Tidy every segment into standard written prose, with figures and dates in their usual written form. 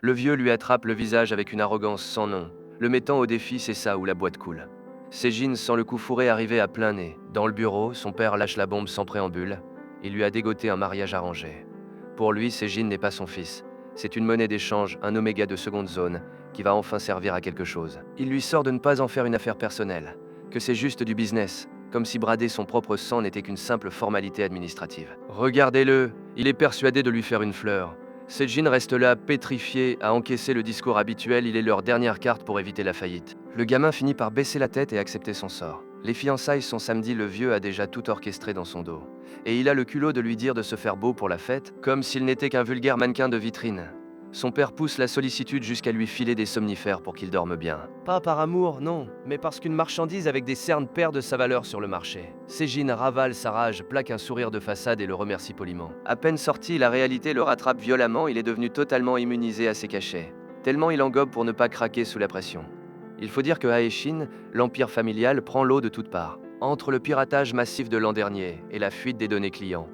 Le vieux lui attrape le visage avec une arrogance sans nom, le mettant au défi, c'est ça où la boîte coule. Sejin sent le coup fourré arriver à plein nez. Dans le bureau, son père lâche la bombe sans préambule. Il lui a dégoté un mariage arrangé. Pour lui, Sejin n'est pas son fils. C'est une monnaie d'échange, un oméga de seconde zone, qui va enfin servir à quelque chose. Il lui sort de ne pas en faire une affaire personnelle, que c'est juste du business, comme si brader son propre sang n'était qu'une simple formalité administrative. Regardez-le, il est persuadé de lui faire une fleur. Sejin reste là, pétrifié, à encaisser le discours habituel, il est leur dernière carte pour éviter la faillite. Le gamin finit par baisser la tête et accepter son sort. Les fiançailles sont samedi, le vieux a déjà tout orchestré dans son dos. Et il a le culot de lui dire de se faire beau pour la fête, comme s'il n'était qu'un vulgaire mannequin de vitrine. Son père pousse la sollicitude jusqu'à lui filer des somnifères pour qu'il dorme bien. Pas par amour, non, mais parce qu'une marchandise avec des cernes perd de sa valeur sur le marché. Sejin ravale sa rage, plaque un sourire de façade et le remercie poliment. À peine sorti, la réalité le rattrape violemment, il est devenu totalement immunisé à ses cachets. Tellement il engobe pour ne pas craquer sous la pression. Il faut dire que Aeshin, l'empire familial, prend l'eau de toutes parts. Entre le piratage massif de l'an dernier et la fuite des données clients.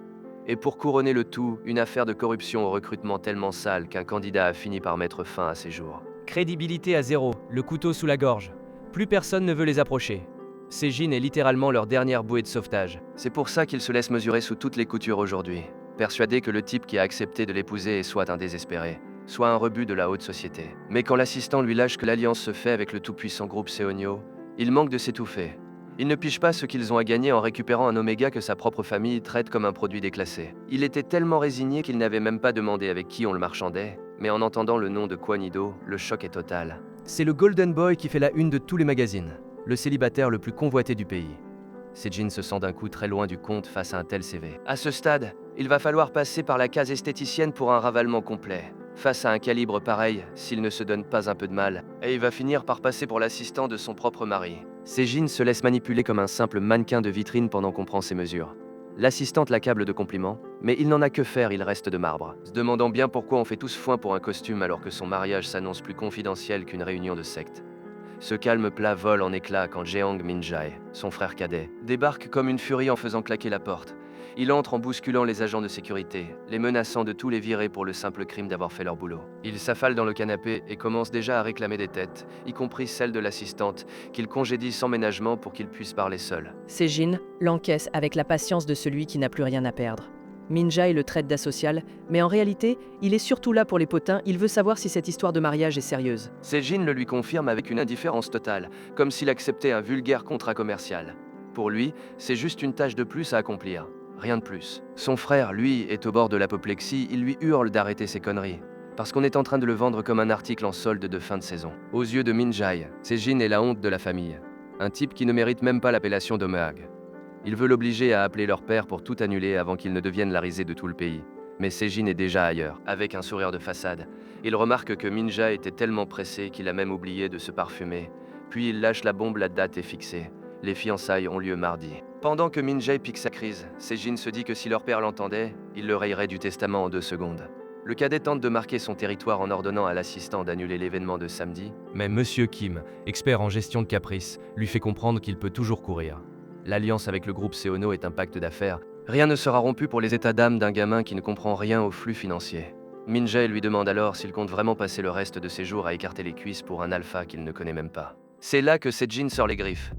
Et pour couronner le tout, une affaire de corruption au recrutement tellement sale qu'un candidat a fini par mettre fin à ses jours. Crédibilité à zéro, le couteau sous la gorge. Plus personne ne veut les approcher. Sejin est littéralement leur dernière bouée de sauvetage. C'est pour ça qu'il se laisse mesurer sous toutes les coutures aujourd'hui, persuadé que le type qui a accepté de l'épouser est soit un désespéré, soit un rebut de la haute société. Mais quand l'assistant lui lâche que l'alliance se fait avec le tout-puissant groupe Seonyo, il manque de s'étouffer. Il ne pige pas ce qu'ils ont à gagner en récupérant un oméga que sa propre famille traite comme un produit déclassé. Il était tellement résigné qu'il n'avait même pas demandé avec qui on le marchandait, mais en entendant le nom de Kwanido, le choc est total. C'est le Golden Boy qui fait la une de tous les magazines, le célibataire le plus convoité du pays. Sejin se sent d'un coup très loin du compte face à un tel CV. À ce stade, il va falloir passer par la case esthéticienne pour un ravalement complet. Face à un calibre pareil, s'il ne se donne pas un peu de mal, et il va finir par passer pour l'assistant de son propre mari. Sejin se laisse manipuler comme un simple mannequin de vitrine pendant qu'on prend ses mesures. L'assistante l'accable de compliments, mais il n'en a que faire, il reste de marbre, se demandant bien pourquoi on fait tous foin pour un costume alors que son mariage s'annonce plus confidentiel qu'une réunion de secte. Ce calme plat vole en éclats quand Jeong Min-jae, son frère cadet, débarque comme une furie en faisant claquer la porte. Il entre en bousculant les agents de sécurité, les menaçant de tous les virer pour le simple crime d'avoir fait leur boulot. Il s'affale dans le canapé et commence déjà à réclamer des têtes, y compris celle de l'assistante, qu'il congédie sans ménagement pour qu'il puisse parler seul. Sejin l'encaisse avec la patience de celui qui n'a plus rien à perdre. Min-jae le traite d'asocial, mais en réalité, il est surtout là pour les potins, il veut savoir si cette histoire de mariage est sérieuse. Sejin le lui confirme avec une indifférence totale, comme s'il acceptait un vulgaire contrat commercial. Pour lui, c'est juste une tâche de plus à accomplir. Rien de plus. Son frère, lui, est au bord de l'apoplexie, il lui hurle d'arrêter ses conneries. Parce qu'on est en train de le vendre comme un article en solde de fin de saison. Aux yeux de Min-jae, Sejin est la honte de la famille. Un type qui ne mérite même pas l'appellation d'Omehag. Il veut l'obliger à appeler leur père pour tout annuler avant qu'il ne devienne la risée de tout le pays. Mais Sejin est déjà ailleurs, avec un sourire de façade. Il remarque que Min-jae était tellement pressé qu'il a même oublié de se parfumer. Puis il lâche la bombe, la date est fixée. Les fiançailles ont lieu mardi. Pendant que Min-jae pique sa crise, Sejin se dit que si leur père l'entendait, il le rayerait du testament en 2 secondes. Le cadet tente de marquer son territoire en ordonnant à l'assistant d'annuler l'événement de samedi. Mais Monsieur Kim, expert en gestion de caprice, lui fait comprendre qu'il peut toujours courir. L'alliance avec le groupe Seono est un pacte d'affaires. Rien ne sera rompu pour les états d'âme d'un gamin qui ne comprend rien au flux financier. Min-jae lui demande alors s'il compte vraiment passer le reste de ses jours à écarter les cuisses pour un alpha qu'il ne connaît même pas. C'est là que Sejin sort les griffes.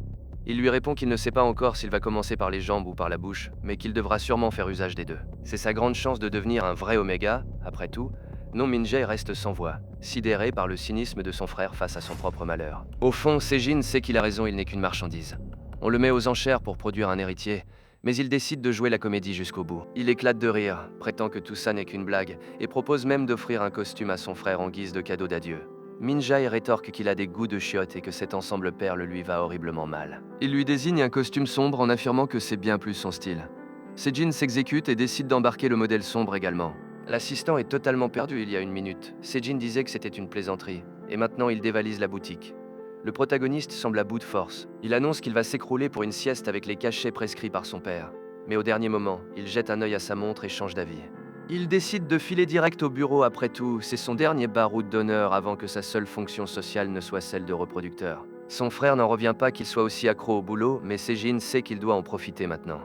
Il lui répond qu'il ne sait pas encore s'il va commencer par les jambes ou par la bouche, mais qu'il devra sûrement faire usage des deux. C'est sa grande chance de devenir un vrai Oméga, après tout. Non, Min-jae reste sans voix, sidéré par le cynisme de son frère face à son propre malheur. Au fond, Sejin sait qu'il a raison, il n'est qu'une marchandise. On le met aux enchères pour produire un héritier, mais il décide de jouer la comédie jusqu'au bout. Il éclate de rire, prétend que tout ça n'est qu'une blague, et propose même d'offrir un costume à son frère en guise de cadeau d'adieu. Min-jae rétorque qu'il a des goûts de chiottes et que cet ensemble perle lui va horriblement mal. Il lui désigne un costume sombre en affirmant que c'est bien plus son style. Sejin s'exécute et décide d'embarquer le modèle sombre également. L'assistant est totalement perdu il y a 1 minute. Sejin disait que c'était une plaisanterie, et maintenant il dévalise la boutique. Le protagoniste semble à bout de force. Il annonce qu'il va s'écrouler pour une sieste avec les cachets prescrits par son père. Mais au dernier moment, il jette un œil à sa montre et change d'avis. Il décide de filer direct au bureau après tout, c'est son dernier baroud d'honneur avant que sa seule fonction sociale ne soit celle de reproducteur. Son frère n'en revient pas qu'il soit aussi accro au boulot, mais Sejin sait qu'il doit en profiter maintenant.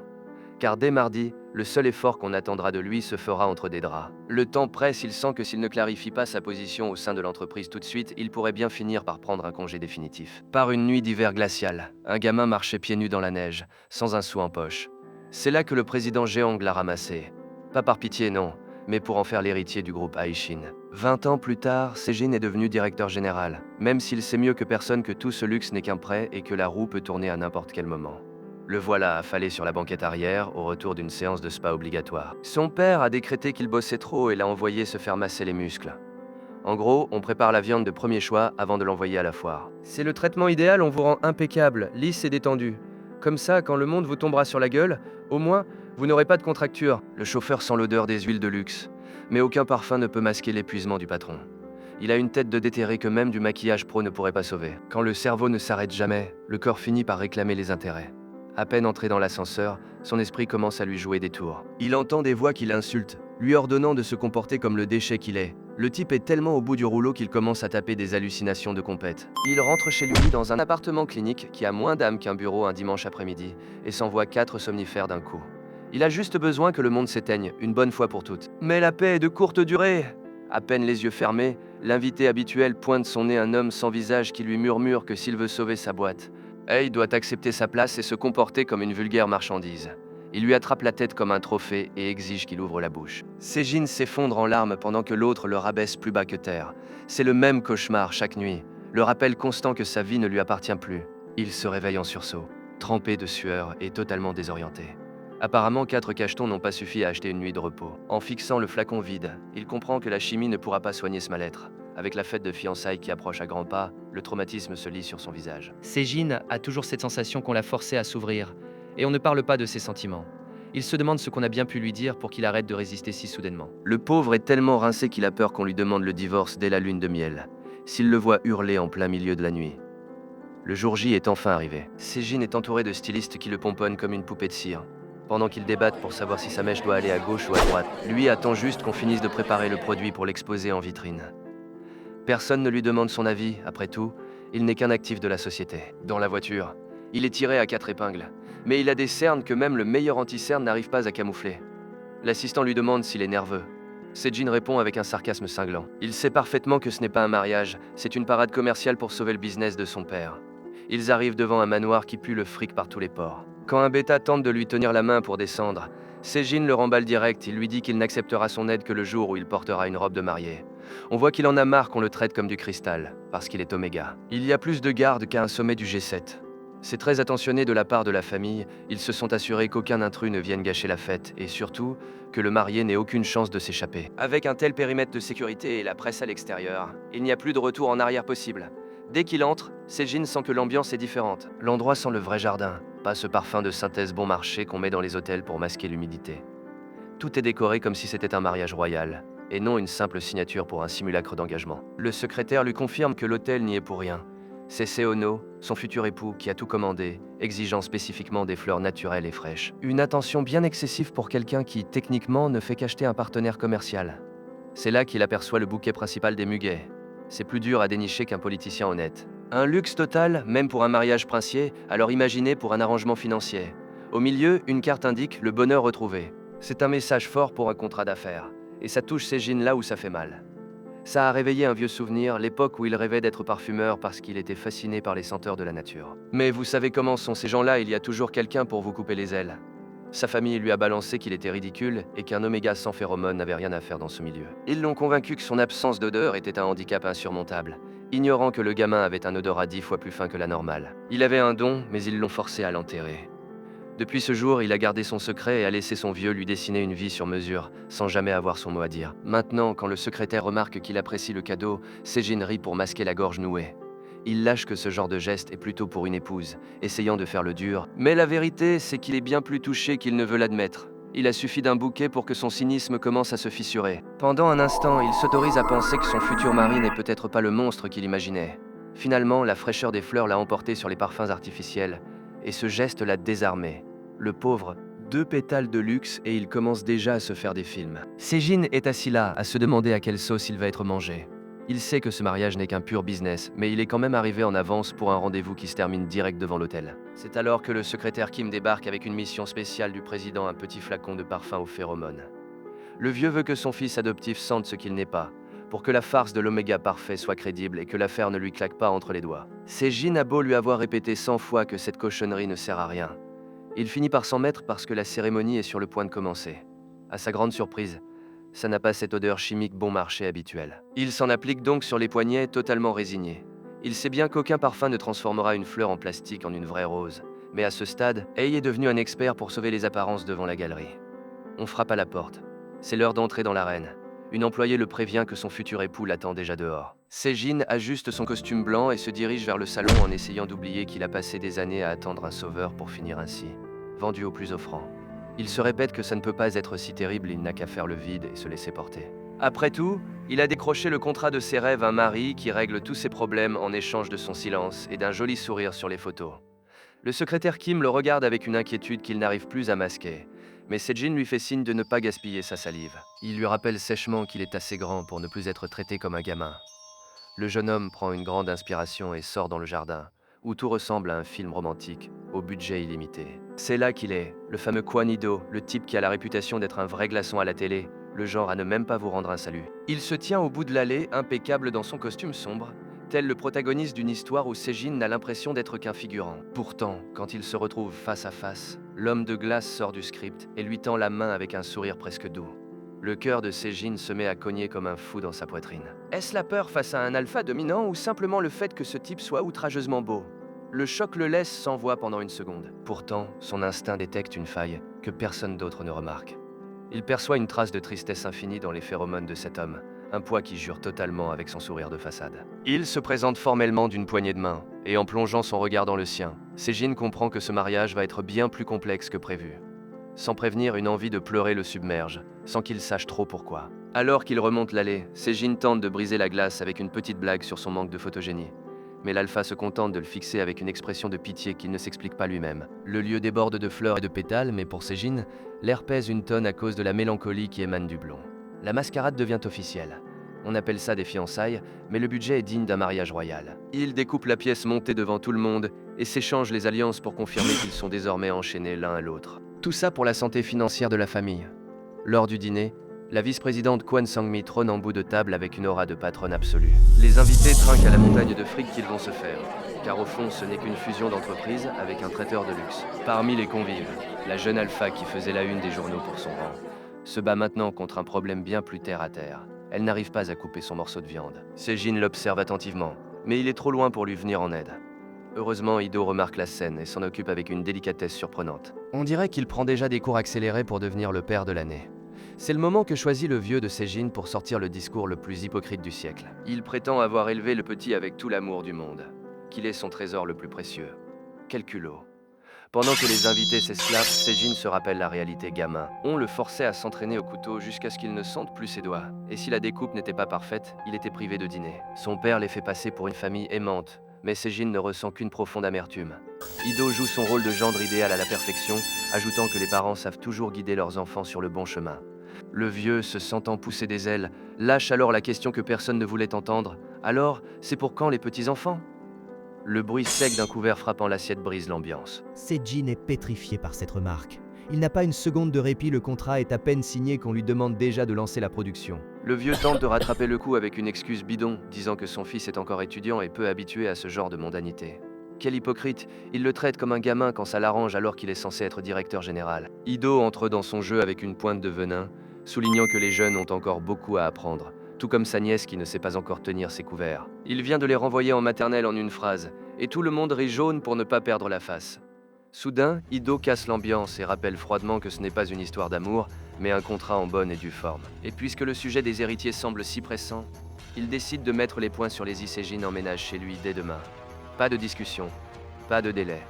car dès mardi, le seul effort qu'on attendra de lui se fera entre des draps. Le temps presse, il sent que s'il ne clarifie pas sa position au sein de l'entreprise tout de suite, il pourrait bien finir par prendre un congé définitif. Par une nuit d'hiver glacial, un gamin marchait pieds nus dans la neige, sans un sou en poche. C'est là que le président Jeong l'a ramassé. Pas par pitié, non, mais pour en faire l'héritier du groupe Aishin. 20 ans plus tard, Sejin est devenu directeur général, même s'il sait mieux que personne que tout ce luxe n'est qu'un prêt et que la roue peut tourner à n'importe quel moment. Le voilà affalé sur la banquette arrière au retour d'une séance de spa obligatoire. Son père a décrété qu'il bossait trop et l'a envoyé se faire masser les muscles. En gros, on prépare la viande de premier choix avant de l'envoyer à la foire. C'est le traitement idéal, on vous rend impeccable, lisse et détendu. Comme ça, quand le monde vous tombera sur la gueule, au moins, vous n'aurez pas de contracture. Le chauffeur sent l'odeur des huiles de luxe, mais aucun parfum ne peut masquer l'épuisement du patron. Il a une tête de déterré que même du maquillage pro ne pourrait pas sauver. Quand le cerveau ne s'arrête jamais, le corps finit par réclamer les intérêts. À peine entré dans l'ascenseur, son esprit commence à lui jouer des tours. Il entend des voix qui l'insultent, lui ordonnant de se comporter comme le déchet qu'il est. Le type est tellement au bout du rouleau qu'il commence à taper des hallucinations de compète. Il rentre chez lui dans un appartement clinique qui a moins d'âme qu'un bureau un dimanche après-midi et s'envoie 4 somnifères d'un coup. Il a juste besoin que le monde s'éteigne, une bonne fois pour toutes. Mais la paix est de courte durée. À peine les yeux fermés, l'invité habituel pointe son nez à un homme sans visage qui lui murmure que s'il veut sauver sa boîte, Hey doit accepter sa place et se comporter comme une vulgaire marchandise. Il lui attrape la tête comme un trophée et exige qu'il ouvre la bouche. Sejin s'effondre en larmes pendant que l'autre le rabaisse plus bas que terre. C'est le même cauchemar chaque nuit, le rappel constant que sa vie ne lui appartient plus. Il se réveille en sursaut, trempé de sueur et totalement désorienté. Apparemment, 4 cachetons n'ont pas suffi à acheter une nuit de repos. En fixant le flacon vide, il comprend que la chimie ne pourra pas soigner ce mal-être. Avec la fête de fiançailles qui approche à grands pas, le traumatisme se lit sur son visage. Sejin a toujours cette sensation qu'on l'a forcé à s'ouvrir, et on ne parle pas de ses sentiments. Il se demande ce qu'on a bien pu lui dire pour qu'il arrête de résister si soudainement. Le pauvre est tellement rincé qu'il a peur qu'on lui demande le divorce dès la lune de miel, s'il le voit hurler en plein milieu de la nuit. Le jour J est enfin arrivé. Sejin est entouré de stylistes qui le pomponnent comme une poupée de cire. Pendant qu'ils débattent pour savoir si sa mèche doit aller à gauche ou à droite, lui attend juste qu'on finisse de préparer le produit pour l'exposer en vitrine. Personne ne lui demande son avis, après tout, il n'est qu'un actif de la société. Dans la voiture, il est tiré à 4 épingles, mais il a des cernes que même le meilleur anti-cerne n'arrive pas à camoufler. L'assistant lui demande s'il est nerveux. Sejin répond avec un sarcasme cinglant. Il sait parfaitement que ce n'est pas un mariage, c'est une parade commerciale pour sauver le business de son père. Ils arrivent devant un manoir qui pue le fric par tous les pores. Quand un bêta tente de lui tenir la main pour descendre, Sejin le remballe direct, il lui dit qu'il n'acceptera son aide que le jour où il portera une robe de mariée. On voit qu'il en a marre qu'on le traite comme du cristal, parce qu'il est Oméga. Il y a plus de gardes qu'à un sommet du G7. C'est très attentionné de la part de la famille, ils se sont assurés qu'aucun intrus ne vienne gâcher la fête, et surtout, que le marié n'ait aucune chance de s'échapper. Avec un tel périmètre de sécurité et la presse à l'extérieur, il n'y a plus de retour en arrière possible. Dès qu'il entre, Sejin sent que l'ambiance est différente. L'endroit sent le vrai jardin, pas ce parfum de synthèse bon marché qu'on met dans les hôtels pour masquer l'humidité. Tout est décoré comme si c'était un mariage royal, et non une simple signature pour un simulacre d'engagement. Le secrétaire lui confirme que l'hôtel n'y est pour rien. C'est Seono, son futur époux, qui a tout commandé, exigeant spécifiquement des fleurs naturelles et fraîches. Une attention bien excessive pour quelqu'un qui, techniquement, ne fait qu'acheter un partenaire commercial. C'est là qu'il aperçoit le bouquet principal des muguets. C'est plus dur à dénicher qu'un politicien honnête. Un luxe total, même pour un mariage princier, alors imaginé pour un arrangement financier. Au milieu, une carte indique le bonheur retrouvé. C'est un message fort pour un contrat d'affaires. Et ça touche Sejin là où ça fait mal. Ça a réveillé un vieux souvenir, l'époque où il rêvait d'être parfumeur parce qu'il était fasciné par les senteurs de la nature. Mais vous savez comment sont ces gens-là, il y a toujours quelqu'un pour vous couper les ailes. Sa famille lui a balancé qu'il était ridicule et qu'un Oméga sans phéromones n'avait rien à faire dans ce milieu. Ils l'ont convaincu que son absence d'odeur était un handicap insurmontable, ignorant que le gamin avait un odorat 10 fois plus fin que la normale. Il avait un don, mais ils l'ont forcé à l'enterrer. Depuis ce jour, il a gardé son secret et a laissé son vieux lui dessiner une vie sur mesure, sans jamais avoir son mot à dire. Maintenant, quand le secrétaire remarque qu'il apprécie le cadeau, Sejin rit pour masquer la gorge nouée. Il lâche que ce genre de geste est plutôt pour une épouse, essayant de faire le dur. Mais la vérité, c'est qu'il est bien plus touché qu'il ne veut l'admettre. Il a suffi d'un bouquet pour que son cynisme commence à se fissurer. Pendant un instant, il s'autorise à penser que son futur mari n'est peut-être pas le monstre qu'il imaginait. Finalement, la fraîcheur des fleurs l'a emporté sur les parfums artificiels, et ce geste l'a désarmé. Le pauvre, 2 pétales de luxe et il commence déjà à se faire des films. Sejin est assis là, à se demander à quelle sauce il va être mangé. Il sait que ce mariage n'est qu'un pur business, mais il est quand même arrivé en avance pour un rendez-vous qui se termine direct devant l'hôtel. C'est alors que le secrétaire Kim débarque avec une mission spéciale du président, un petit flacon de parfum aux phéromones. Le vieux veut que son fils adoptif sente ce qu'il n'est pas, pour que la farce de l'oméga parfait soit crédible et que l'affaire ne lui claque pas entre les doigts. Sejin a beau lui avoir répété 100 fois que cette cochonnerie ne sert à rien. Il finit par s'en mettre parce que la cérémonie est sur le point de commencer. À sa grande surprise, ça n'a pas cette odeur chimique bon marché habituelle. Il s'en applique donc sur les poignets, totalement résigné. Il sait bien qu'aucun parfum ne transformera une fleur en plastique en une vraie rose. Mais à ce stade, Ei est devenu un expert pour sauver les apparences devant la galerie. On frappe à la porte. C'est l'heure d'entrer dans l'arène. Une employée le prévient que son futur époux l'attend déjà dehors. Sejin ajuste son costume blanc et se dirige vers le salon en essayant d'oublier qu'il a passé des années à attendre un sauveur pour finir ainsi, vendu au plus offrant. Il se répète que ça ne peut pas être si terrible, il n'a qu'à faire le vide et se laisser porter. Après tout, il a décroché le contrat de ses rêves, un mari qui règle tous ses problèmes en échange de son silence et d'un joli sourire sur les photos. Le secrétaire Kim le regarde avec une inquiétude qu'il n'arrive plus à masquer. Mais Sejin lui fait signe de ne pas gaspiller sa salive. Il lui rappelle sèchement qu'il est assez grand pour ne plus être traité comme un gamin. Le jeune homme prend une grande inspiration et sort dans le jardin, où tout ressemble à un film romantique, au budget illimité. C'est là qu'il est, le fameux Kwon Ido, le type qui a la réputation d'être un vrai glaçon à la télé, le genre à ne même pas vous rendre un salut. Il se tient au bout de l'allée, impeccable dans son costume sombre, tel le protagoniste d'une histoire où Sejin n'a l'impression d'être qu'un figurant. Pourtant, quand il se retrouve face à face, l'homme de glace sort du script et lui tend la main avec un sourire presque doux. Le cœur de Sejin se met à cogner comme un fou dans sa poitrine. Est-ce la peur face à un alpha dominant ou simplement le fait que ce type soit outrageusement beau? Le choc le laisse sans voix pendant une seconde. Pourtant, son instinct détecte une faille que personne d'autre ne remarque. Il perçoit une trace de tristesse infinie dans les phéromones de cet homme, un poids qui jure totalement avec son sourire de façade. Il se présente formellement d'une poignée de main, et en plongeant son regard dans le sien, Sejin comprend que ce mariage va être bien plus complexe que prévu. Sans prévenir, une envie de pleurer le submerge, sans qu'il sache trop pourquoi. Alors qu'il remonte l'allée, Sejin tente de briser la glace avec une petite blague sur son manque de photogénie. Mais l'alpha se contente de le fixer avec une expression de pitié qu'il ne s'explique pas lui-même. Le lieu déborde de fleurs et de pétales, mais pour Sejin, l'air pèse une tonne à cause de la mélancolie qui émane du blond. La mascarade devient officielle. On appelle ça des fiançailles, mais le budget est digne d'un mariage royal. Ils découpent la pièce montée devant tout le monde et s'échangent les alliances pour confirmer qu'ils sont désormais enchaînés l'un à l'autre. Tout ça pour la santé financière de la famille. Lors du dîner, la vice-présidente Kwon Sang-mi trône en bout de table avec une aura de patronne absolue. Les invités trinquent à la montagne de fric qu'ils vont se faire, car au fond ce n'est qu'une fusion d'entreprise avec un traiteur de luxe. Parmi les convives, la jeune alpha qui faisait la une des journaux pour son rang, se bat maintenant contre un problème bien plus terre à terre. Elle n'arrive pas à couper son morceau de viande. Sejin l'observe attentivement, mais il est trop loin pour lui venir en aide. Heureusement, Ido remarque la scène et s'en occupe avec une délicatesse surprenante. On dirait qu'il prend déjà des cours accélérés pour devenir le père de l'année. C'est le moment que choisit le vieux de Sejin pour sortir le discours le plus hypocrite du siècle. Il prétend avoir élevé le petit avec tout l'amour du monde, qu'il est son trésor le plus précieux. Quel culot. Pendant que les invités s'esclavent, Sejin se rappelle la réalité gamin. On le forçait à s'entraîner au couteau jusqu'à ce qu'il ne sente plus ses doigts. Et si la découpe n'était pas parfaite, il était privé de dîner. Son père les fait passer pour une famille aimante, mais Sejin ne ressent qu'une profonde amertume. Ido joue son rôle de gendre idéal à la perfection, ajoutant que les parents savent toujours guider leurs enfants sur le bon chemin. Le vieux, se sentant pousser des ailes, lâche alors la question que personne ne voulait entendre. Alors, c'est pour quand les petits-enfants ? Le bruit sec d'un couvert frappant l'assiette brise l'ambiance. Sejin est pétrifié par cette remarque. Il n'a pas une seconde de répit, le contrat est à peine signé qu'on lui demande déjà de lancer la production. Le vieux tente de rattraper le coup avec une excuse bidon, disant que son fils est encore étudiant et peu habitué à ce genre de mondanité. Quel hypocrite, il le traite comme un gamin quand ça l'arrange alors qu'il est censé être directeur général. Ido entre dans son jeu avec une pointe de venin, soulignant que les jeunes ont encore beaucoup à apprendre, tout comme sa nièce qui ne sait pas encore tenir ses couverts. Il vient de les renvoyer en maternelle en une phrase, et tout le monde rit jaune pour ne pas perdre la face. Soudain, Ido casse l'ambiance et rappelle froidement que ce n'est pas une histoire d'amour, mais un contrat en bonne et due forme. Et puisque le sujet des héritiers semble si pressant, il décide de mettre les points sur les i. Sejin emménage chez lui dès demain. Pas de discussion, pas de délai.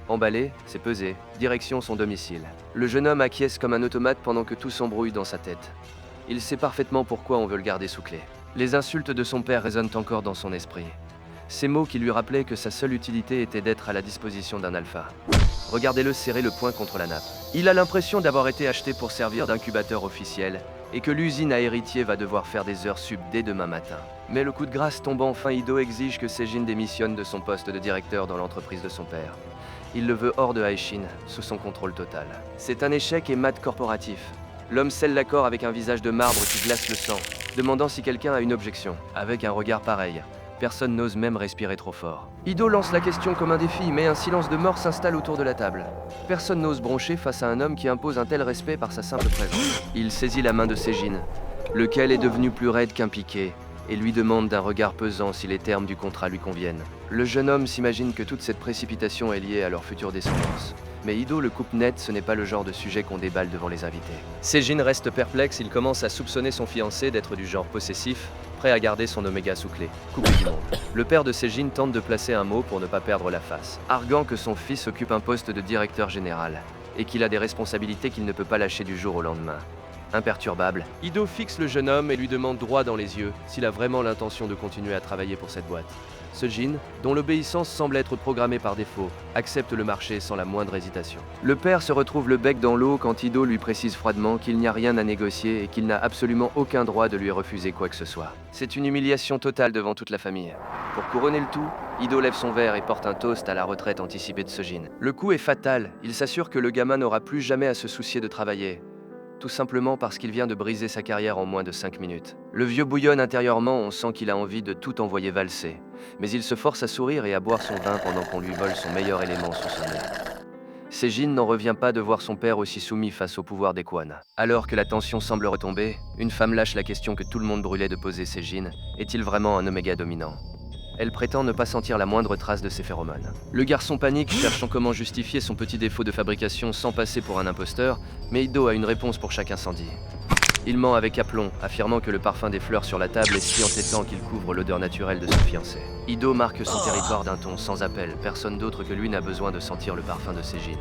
Emballé, c'est pesé, direction son domicile. Le jeune homme acquiesce comme un automate pendant que tout s'embrouille dans sa tête. Il sait parfaitement pourquoi on veut le garder sous clé. Les insultes de son père résonnent encore dans son esprit. Ces mots qui lui rappelaient que sa seule utilité était d'être à la disposition d'un alpha. Regardez-le serrer le poing contre la nappe. Il a l'impression d'avoir été acheté pour servir d'incubateur officiel, et que l'usine à héritier va devoir faire des heures sup dès demain matin. Mais le coup de grâce tombant enfin, Ido exige que Sejin démissionne de son poste de directeur dans l'entreprise de son père. Il le veut hors de Aishin, sous son contrôle total. C'est un échec et mat corporatif. L'homme scelle l'accord avec un visage de marbre qui glace le sang, demandant si quelqu'un a une objection. Avec un regard pareil, personne n'ose même respirer trop fort. Ido lance la question comme un défi, mais un silence de mort s'installe autour de la table. Personne n'ose broncher face à un homme qui impose un tel respect par sa simple présence. Il saisit la main de Sejin, lequel est devenu plus raide qu'un piquet, et lui demande d'un regard pesant si les termes du contrat lui conviennent. Le jeune homme s'imagine que toute cette précipitation est liée à leur future descendance. Mais Ido le coupe net, ce n'est pas le genre de sujet qu'on déballe devant les invités. Sejin reste perplexe, il commence à soupçonner son fiancé d'être du genre possessif, prêt à garder son oméga sous clé, coupé du monde. Le père de Sejin tente de placer un mot pour ne pas perdre la face, arguant que son fils occupe un poste de directeur général, et qu'il a des responsabilités qu'il ne peut pas lâcher du jour au lendemain. Imperturbable, Ido fixe le jeune homme et lui demande droit dans les yeux s'il a vraiment l'intention de continuer à travailler pour cette boîte. Sejin, dont l'obéissance semble être programmée par défaut, accepte le marché sans la moindre hésitation. Le père se retrouve le bec dans l'eau quand Ido lui précise froidement qu'il n'y a rien à négocier et qu'il n'a absolument aucun droit de lui refuser quoi que ce soit. C'est une humiliation totale devant toute la famille. Pour couronner le tout, Ido lève son verre et porte un toast à la retraite anticipée de Sejin. Le coup est fatal, il s'assure que le gamin n'aura plus jamais à se soucier de travailler. Tout simplement parce qu'il vient de briser sa carrière en moins de 5 minutes. Le vieux bouillonne intérieurement, on sent qu'il a envie de tout envoyer valser. Mais il se force à sourire et à boire son vin pendant qu'on lui vole son meilleur élément sous son nez. Sejin n'en revient pas de voir son père aussi soumis face au pouvoir des Quan. Alors que la tension semble retomber, une femme lâche la question que tout le monde brûlait de poser. Sejin est-il vraiment un oméga dominant ? Elle prétend ne pas sentir la moindre trace de ses phéromones. Le garçon panique, cherchant comment justifier son petit défaut de fabrication sans passer pour un imposteur, mais Ido a une réponse pour chaque incendie. Il ment avec aplomb, affirmant que le parfum des fleurs sur la table est si entêtant qu'il couvre l'odeur naturelle de son fiancé. Ido marque son territoire d'un ton sans appel, personne d'autre que lui n'a besoin de sentir le parfum de Sejin.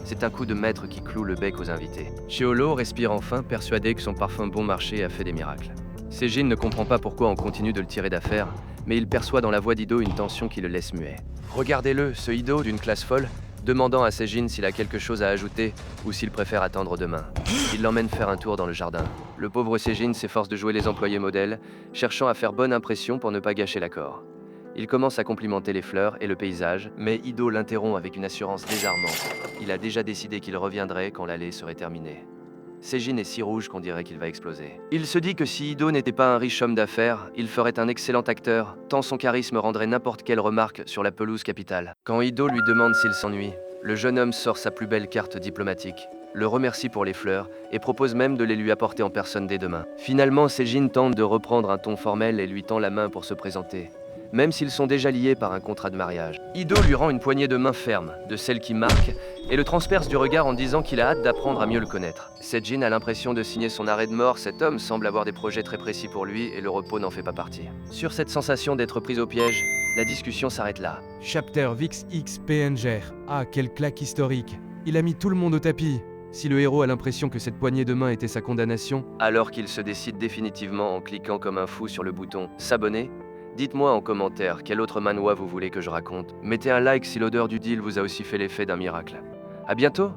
C'est un coup de maître qui cloue le bec aux invités. Cheolo respire enfin, persuadé que son parfum bon marché a fait des miracles. Sejin ne comprend pas pourquoi on continue de le tirer d'affaire, mais il perçoit dans la voix d'Ido une tension qui le laisse muet. Regardez-le, ce Ido d'une classe folle, demandant à Sejin s'il a quelque chose à ajouter ou s'il préfère attendre demain. Il l'emmène faire un tour dans le jardin. Le pauvre Sejin s'efforce de jouer les employés modèles, cherchant à faire bonne impression pour ne pas gâcher l'accord. Il commence à complimenter les fleurs et le paysage, mais Ido l'interrompt avec une assurance désarmante. Il a déjà décidé qu'il reviendrait quand l'allée serait terminée. Sejin est si rouge qu'on dirait qu'il va exploser. Il se dit que si Ido n'était pas un riche homme d'affaires, il ferait un excellent acteur, tant son charisme rendrait n'importe quelle remarque sur la pelouse capitale. Quand Ido lui demande s'il s'ennuie, le jeune homme sort sa plus belle carte diplomatique, le remercie pour les fleurs et propose même de les lui apporter en personne dès demain. Finalement, Sejin tente de reprendre un ton formel et lui tend la main pour se présenter, même s'ils sont déjà liés par un contrat de mariage. Ido lui rend une poignée de main ferme, de celle qui marque, et le transperce du regard en disant qu'il a hâte d'apprendre à mieux le connaître. Sejin a l'impression de signer son arrêt de mort, cet homme semble avoir des projets très précis pour lui et le repos n'en fait pas partie. Sur cette sensation d'être pris au piège, la discussion s'arrête là. Chapter Vix X PNGR. Ah, quelle claque historique. Il a mis tout le monde au tapis. Si le héros a l'impression que cette poignée de main était sa condamnation, Alors qu'il se décide définitivement en cliquant comme un fou sur le bouton « S'abonner », dites-moi en commentaire quel autre manhwa vous voulez que je raconte. Mettez un like si l'odeur du deal vous a aussi fait l'effet d'un miracle. À bientôt!